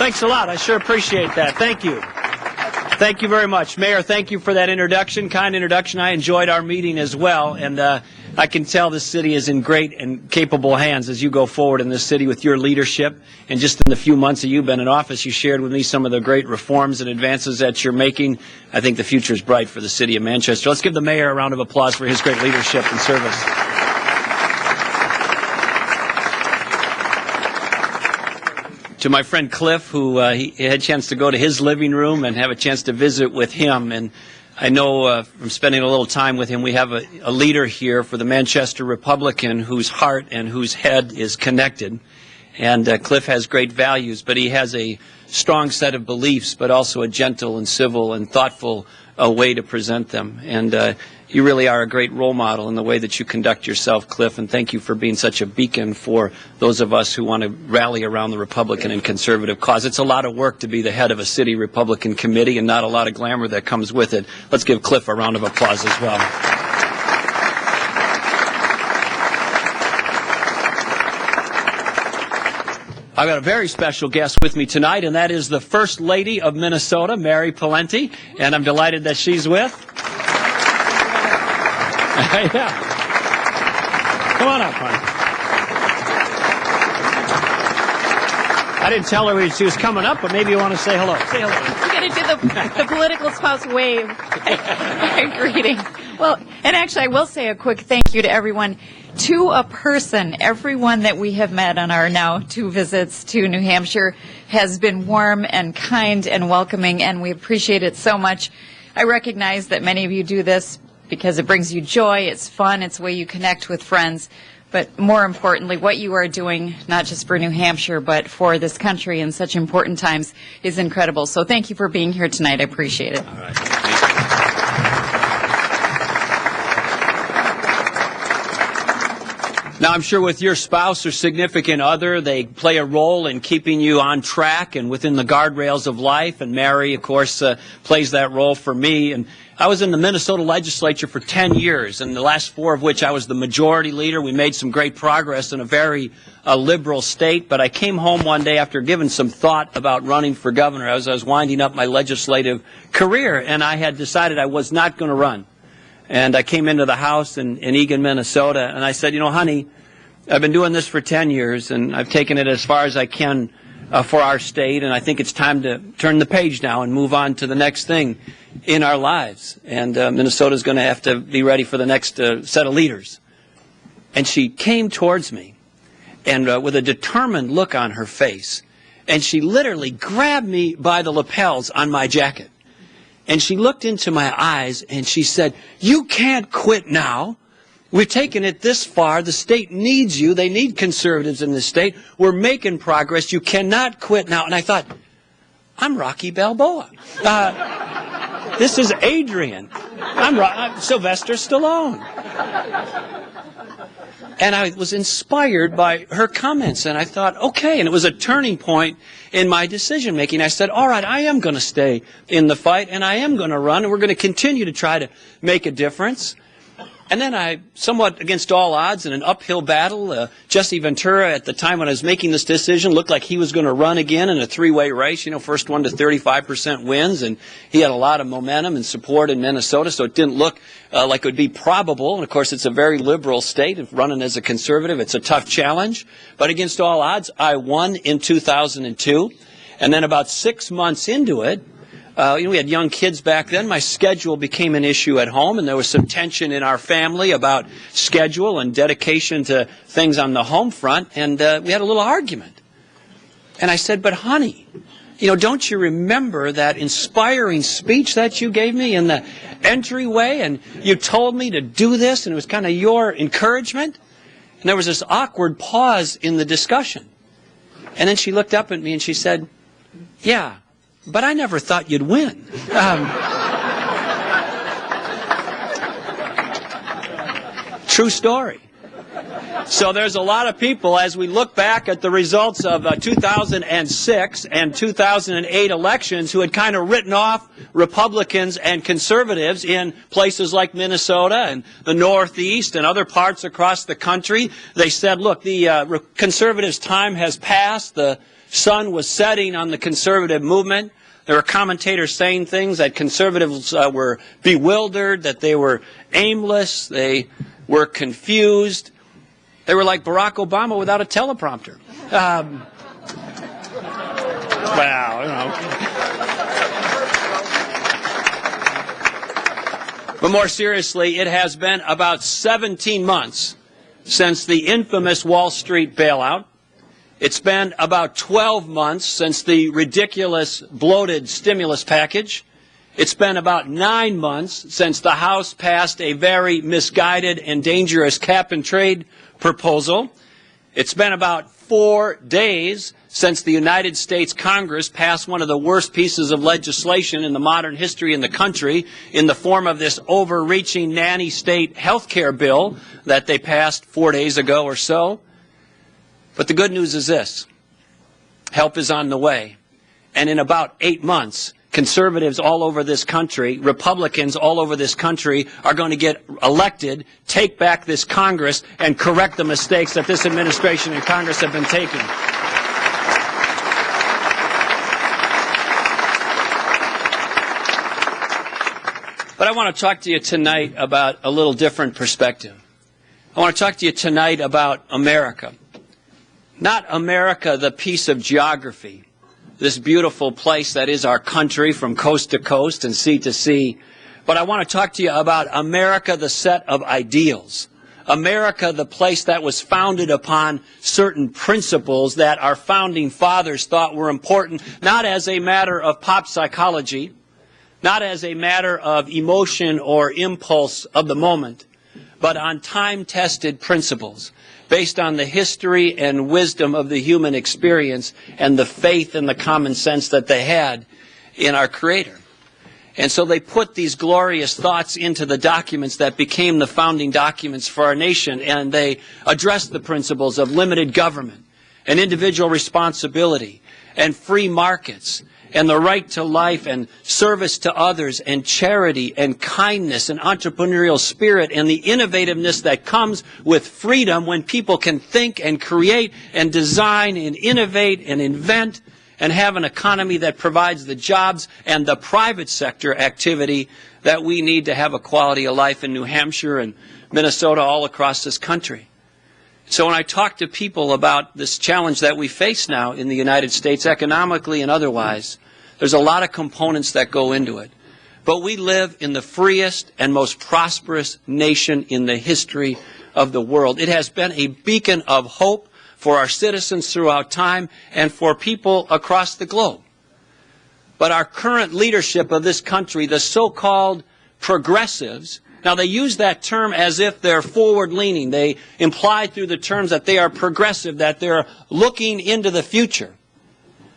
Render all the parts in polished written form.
Thanks a lot. I sure appreciate that. Thank you. Thank you very much. Mayor, thank you for that introduction, kind introduction. I enjoyed our meeting as well, and I can tell this city is in great and capable hands as you go forward in this city with your leadership. And just in the few months that you've been in office, you shared with me some of the great reforms and advances that you're making. I think the future is bright for the city of Manchester. Let's give the mayor a round of applause for his great leadership and service. To my friend Cliff, who he had a chance to go to his living room and have a chance to visit with him. And I know from spending a little time with him, we have a leader here for the Manchester Republican whose heart and whose head is connected. And Cliff has great values, but he has a strong set of beliefs, but also a gentle and civil and thoughtful way to present them. And you really are a great role model in the way that you conduct yourself, Cliff, and thank you for being such a beacon for those of us who want to rally around the Republican and conservative cause. It's a lot of work to be the head of a city Republican committee and not a lot of glamour that comes with it. Let's give Cliff a round of applause as well. I've got a very special guest with me tonight, and that is the First Lady of Minnesota, Mary Pawlenty, and I'm delighted that she's with. Yeah. Come on up, honey. I didn't tell her she was coming up, but maybe you want to say hello. Say hello. You got to do the political spouse wave greeting. Well, and actually, I will say a quick thank you to everyone. To a person, everyone that we have met on our now 2 visits to New Hampshire has been warm and kind and welcoming, and we appreciate it so much. I recognize that many of you do this because it brings you joy, it's fun, it's a way you connect with friends. But more importantly, what you are doing, not just for New Hampshire, but for this country in such important times, is incredible. So thank you for being here tonight. I appreciate it. All right. Now, I'm sure with your spouse or significant other, they play a role in keeping you on track and within the guardrails of life. And Mary, of course, plays that role for me. And I was in the Minnesota legislature for 10 years, and the last 4 of which I was the majority leader. We made some great progress in a very liberal state. But I came home one day after giving some thought about running for governor as I was winding up my legislative career, and I had decided I was not going to run. And I came into the house in Eagan, Minnesota, and I said, you know, honey, I've been doing this for 10 years, and I've taken it as far as I can for our state, and I think it's time to turn the page now and move on to the next thing in our lives. And Minnesota's going to have to be ready for the next set of leaders. And she came towards me, and with a determined look on her face, and she literally grabbed me by the lapels on my jacket. And she looked into my eyes and she said, you can't quit now. We've taken it this far. The state needs you. They need conservatives in this state. We're making progress. You cannot quit now. And I thought, I'm Rocky Balboa. This is Adrian. I'm Sylvester Stallone. And I was inspired by her comments, and I thought, okay. And it was a turning point in my decision-making. I said, all right, I am going to stay in the fight, and I am going to run, and we're going to continue to try to make a difference. And then I, somewhat against all odds, in an uphill battle, Jesse Ventura, at the time when I was making this decision, looked like he was going to run again in a 3-way race. You know, first one to 35% wins, and he had a lot of momentum and support in Minnesota, so it didn't look like it would be probable. And, of course, it's a very liberal state. If running as a conservative, it's a tough challenge. But against all odds, I won in 2002. And then about 6 months into it, we had young kids back then. My schedule became an issue at home, and there was some tension in our family about schedule and dedication to things on the home front, and we had a little argument. And I said, but honey, don't you remember that inspiring speech that you gave me in the entryway, and you told me to do this, and it was kind of your encouragement? And there was this awkward pause in the discussion. And then she looked up at me and she said, yeah, but I never thought you'd win. True story. So there's a lot of people, as we look back at the results of 2006 and 2008 elections, who had kind of written off Republicans and conservatives in places like Minnesota and the Northeast and other parts across the country. They said, look, the conservatives' time has passed. The sun was setting on the conservative movement. There were commentators saying things that conservatives were bewildered, that they were aimless, they were confused. They were like Barack Obama without a teleprompter. Well, you know. But more seriously, it has been about 17 months since the infamous Wall Street bailout. It's been about 12 months since the ridiculous, bloated stimulus package. It's been about 9 months since the House passed a very misguided and dangerous cap-and-trade proposal. It's been about 4 days since the United States Congress passed one of the worst pieces of legislation in the modern history in the country in the form of this overreaching nanny state health care bill that they passed 4 days ago or so. But the good news is this: help is on the way. And in about 8 months, conservatives all over this country, Republicans all over this country are going to get elected, take back this Congress, and correct the mistakes that this administration and Congress have been taking. But I want to talk to you tonight about a little different perspective. I want to talk to you tonight about America. Not America, the piece of geography, this beautiful place that is our country from coast to coast and sea to sea. But I want to talk to you about America, the set of ideals. America, the place that was founded upon certain principles that our founding fathers thought were important, not as a matter of pop psychology, not as a matter of emotion or impulse of the moment, but on time-tested principles based on the history and wisdom of the human experience and the faith and the common sense that they had in our Creator. And so they put these glorious thoughts into the documents that became the founding documents for our nation, and they addressed the principles of limited government and individual responsibility and free markets and the right to life and service to others and charity and kindness and entrepreneurial spirit and the innovativeness that comes with freedom when people can think and create and design and innovate and invent and have an economy that provides the jobs and the private sector activity that we need to have a quality of life in New Hampshire and Minnesota, all across this country. So when I talk to people about this challenge that we face now in the United States, economically and otherwise, there's a lot of components that go into it. But we live in the freest and most prosperous nation in the history of the world. It has been a beacon of hope for our citizens throughout time and for people across the globe. But our current leadership of this country, the so-called progressives, now they use that term as if they're forward-leaning. They imply through the terms that they are progressive, that they're looking into the future.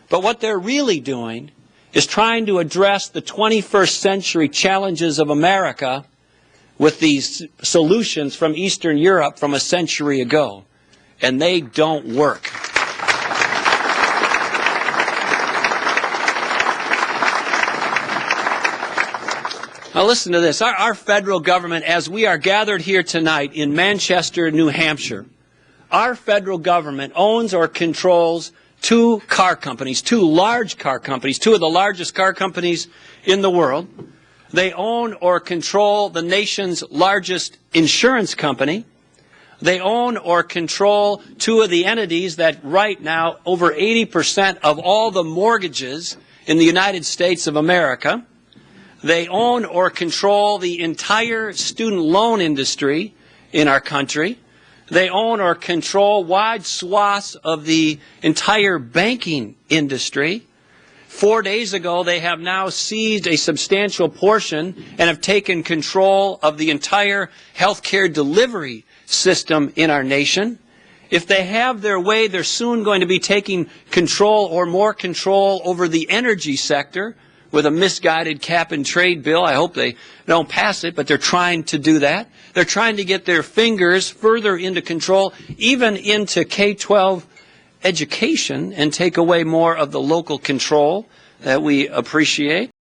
But what they're really doing is trying to address the 21st century challenges of America with these solutions from Eastern Europe from a century ago. And they don't work. Now listen to this. Our federal government, as we are gathered here tonight in Manchester, New Hampshire, our federal government owns or controls two car companies, two large car companies, two of the largest car companies in the world. They own or control the nation's largest insurance company. They own or control two of the entities that write now over 80% of all the mortgages in the United States of America. They own or control the entire student loan industry in our country. They own or control wide swaths of the entire banking industry. 4 days ago, they have now seized a substantial portion and have taken control of the entire healthcare delivery system in our nation. If they have their way, they're soon going to be taking control or more control over the energy sector with a misguided cap-and-trade bill. I hope they don't pass it, but they're trying to do that. They're trying to get their fingers further into control, even into K-12 education, and take away more of the local control that we appreciate.